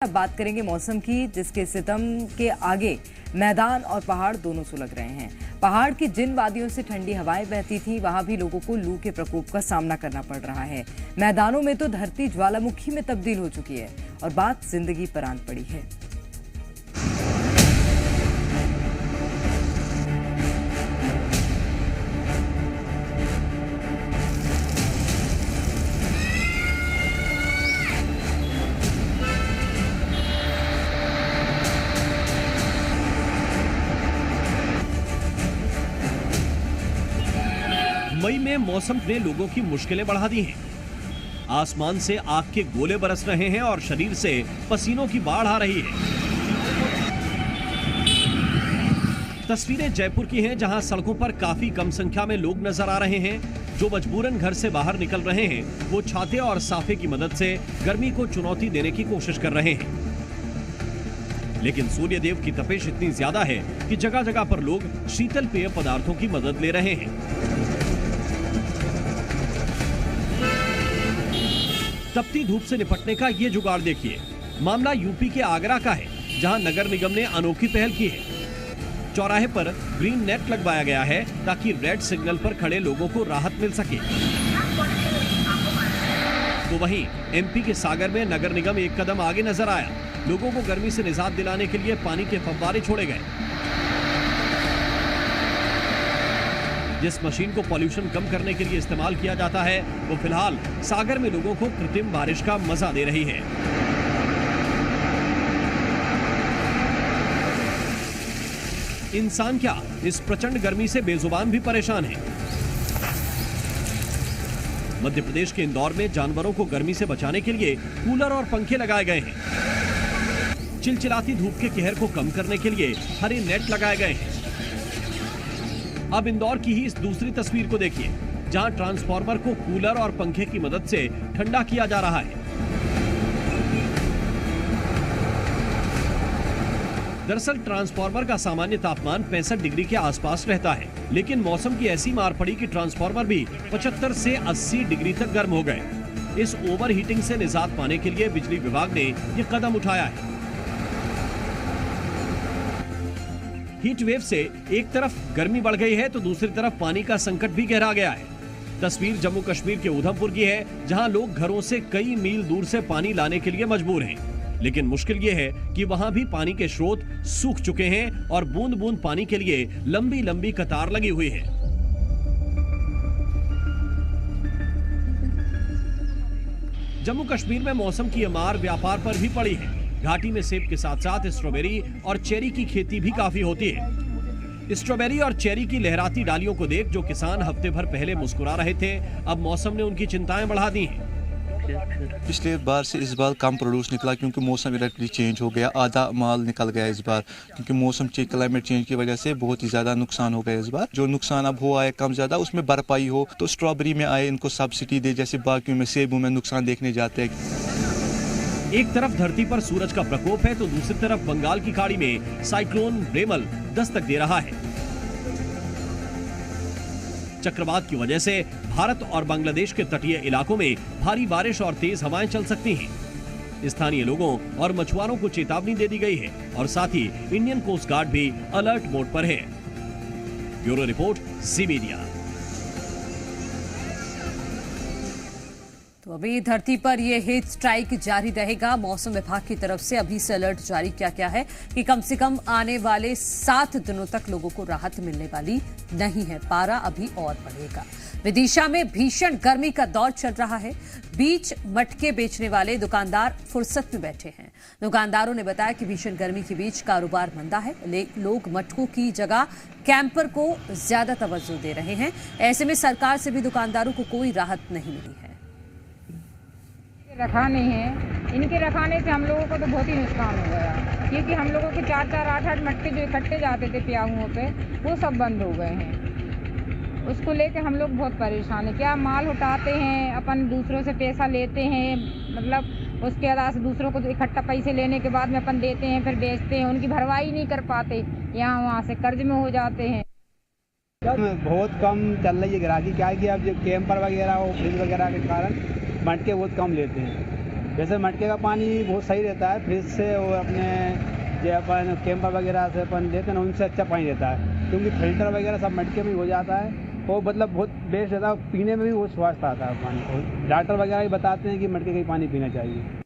अब बात करेंगे मौसम की, जिसके सितम के आगे मैदान और पहाड़ दोनों सुलग रहे हैं। पहाड़ की जिन वादियों से ठंडी हवाएं बहती थी, वहां भी लोगों को लू के प्रकोप का सामना करना पड़ रहा है। मैदानों में तो धरती ज्वालामुखी में तब्दील हो चुकी है और बात जिंदगी पर आन पड़ी है। मई में मौसम ने लोगों की मुश्किलें बढ़ा दी हैं। आसमान से आग के गोले बरस रहे हैं और शरीर से पसीनों की बाढ़ आ रही है। तस्वीरें जयपुर की हैं, जहां सड़कों पर काफी कम संख्या में लोग नजर आ रहे हैं। जो मजबूरन घर से बाहर निकल रहे हैं, वो छाते और साफे की मदद से गर्मी को चुनौती देने की कोशिश कर रहे हैं। लेकिन सूर्यदेव की तपिश इतनी ज्यादा है कि जगह जगह पर लोग शीतल पेय पदार्थों की मदद ले रहे हैं। तपती धूप से निपटने का ये जुगाड़ देखिए। मामला यूपी के आगरा का है, जहां नगर निगम ने अनोखी पहल की है। चौराहे पर ग्रीन नेट लगवाया गया है ताकि रेड सिग्नल पर खड़े लोगों को राहत मिल सके। तो वहीं एमपी के सागर में नगर निगम एक कदम आगे नजर आया। लोगों को गर्मी से निजात दिलाने के लिए पानी के फव्वारे छोड़े गए। जिस मशीन को पॉल्यूशन कम करने के लिए इस्तेमाल किया जाता है, वो फिलहाल सागर में लोगों को कृत्रिम बारिश का मजा दे रही है। इंसान क्या, इस प्रचंड गर्मी से बेजुबान भी परेशान है। मध्य प्रदेश के इंदौर में जानवरों को गर्मी से बचाने के लिए कूलर और पंखे लगाए गए हैं। चिलचिलाती धूप के कहर को कम करने के लिए हरे नेट लगाए गए हैं। अब इंदौर की ही इस दूसरी तस्वीर को देखिए, जहां ट्रांसफार्मर को कूलर और पंखे की मदद से ठंडा किया जा रहा है। दरअसल ट्रांसफार्मर का सामान्य तापमान 65 डिग्री के आसपास रहता है, लेकिन मौसम की ऐसी मार पड़ी कि ट्रांसफार्मर भी 75 से 80 डिग्री तक गर्म हो गए। इस ओवर हीटिंग से निजात पाने के लिए बिजली विभाग ने ये कदम उठाया है। हीट वेव से एक तरफ गर्मी बढ़ गई है तो दूसरी तरफ पानी का संकट भी गहरा गया है। तस्वीर जम्मू कश्मीर के उधमपुर की है, जहां लोग घरों से कई मील दूर से पानी लाने के लिए मजबूर हैं। लेकिन मुश्किल ये है कि वहां भी पानी के स्रोत सूख चुके हैं और बूंद बूंद पानी के लिए लंबी लंबी कतार लगी हुई है। जम्मू कश्मीर में मौसम की ये मार व्यापार पर भी पड़ी है। घाटी में सेब के साथ साथ स्ट्रॉबेरी और चेरी की खेती भी काफी होती है। स्ट्रॉबेरी और चेरी की लहराती डालियों को देख जो किसान हफ्ते भर पहले मुस्कुरा रहे थे, अब मौसम ने उनकी चिंताएं बढ़ा दी हैं। पिछले बार से इस बार कम प्रोड्यूस निकला क्योंकि मौसम इलेक्ट्रिक चेंज हो गया, आधा माल निकल गया इस बार, क्योंकि मौसम क्लाइमेट चेंज की वजह से बहुत ही ज्यादा नुकसान हो गया इस बार। जो नुकसान अब हुआ है कम ज्यादा उसमें भरपाई हो तो स्ट्रॉबेरी में आए इनको सब्सिडी दे, जैसे बाकियों में सेबों में नुकसान देखने जाते हैं। एक तरफ धरती पर सूरज का प्रकोप है तो दूसरी तरफ बंगाल की खाड़ी में साइक्लोन रेमल दस्तक दे रहा है। चक्रवात की वजह से भारत और बांग्लादेश के तटीय इलाकों में भारी बारिश और तेज हवाएं चल सकती हैं। स्थानीय लोगों और मछुआरों को चेतावनी दे दी गई है और साथ ही इंडियन कोस्ट गार्ड भी अलर्ट मोड पर है। ब्यूरो रिपोर्ट, जी मीडिया। तो अभी धरती पर ये हीट स्ट्राइक जारी रहेगा। मौसम विभाग की तरफ से अभी से अलर्ट जारी किया गया है कि कम से कम आने वाले 7 दिनों तक लोगों को राहत मिलने वाली नहीं है। पारा अभी और बढ़ेगा। विदिशा में भीषण गर्मी का दौर चल रहा है। बीच मटके बेचने वाले दुकानदार फुर्सत में बैठे हैं। दुकानदारों ने बताया कि भीषण गर्मी के बीच कारोबार मंदा है। लोग मटकों की जगह कैंपर को ज्यादा तवज्जो दे रहे हैं। ऐसे में सरकार से भी दुकानदारों को कोई राहत नहीं मिली है। रखा नहीं है, इनके रखाने से हम लोगों को तो बहुत ही नुकसान हो गया, क्योंकि हम लोगों के 4-4, 8-8 मटके जो इकट्ठे जाते थे प्याहुओं पे, वो सब बंद हो गए हैं। उसको लेके हम लोग बहुत परेशान हैं। क्या माल उठाते हैं, अपन दूसरों से पैसा लेते हैं, मतलब उसके अदा से दूसरों को इकट्ठा पैसे लेने के बाद में अपन देते हैं, फिर बेचते हैं, उनकी भरवाई नहीं कर पाते, यहाँ वहाँ से कर्ज में हो जाते हैं। बहुत कम चल रही है ग्राहकी, क्या है कि अब जो कैंपर वगैरह और फ्रिज वगैरह के कारण मटके बहुत कम लेते हैं। वैसे मटके का पानी बहुत सही रहता है, फ्रिज से और अपने जो अपन कैंपर वगैरह से अपन लेते हैं ना, उनसे अच्छा पानी रहता है, क्योंकि फिल्टर वगैरह सब मटके में हो जाता है। वो मतलब बहुत बेस्ट रहता है, पीने में भी बहुत स्वास्थ्य आता है पानी। और डॉक्टर वगैरह भी बताते हैं कि मटके का ही पानी पीना चाहिए।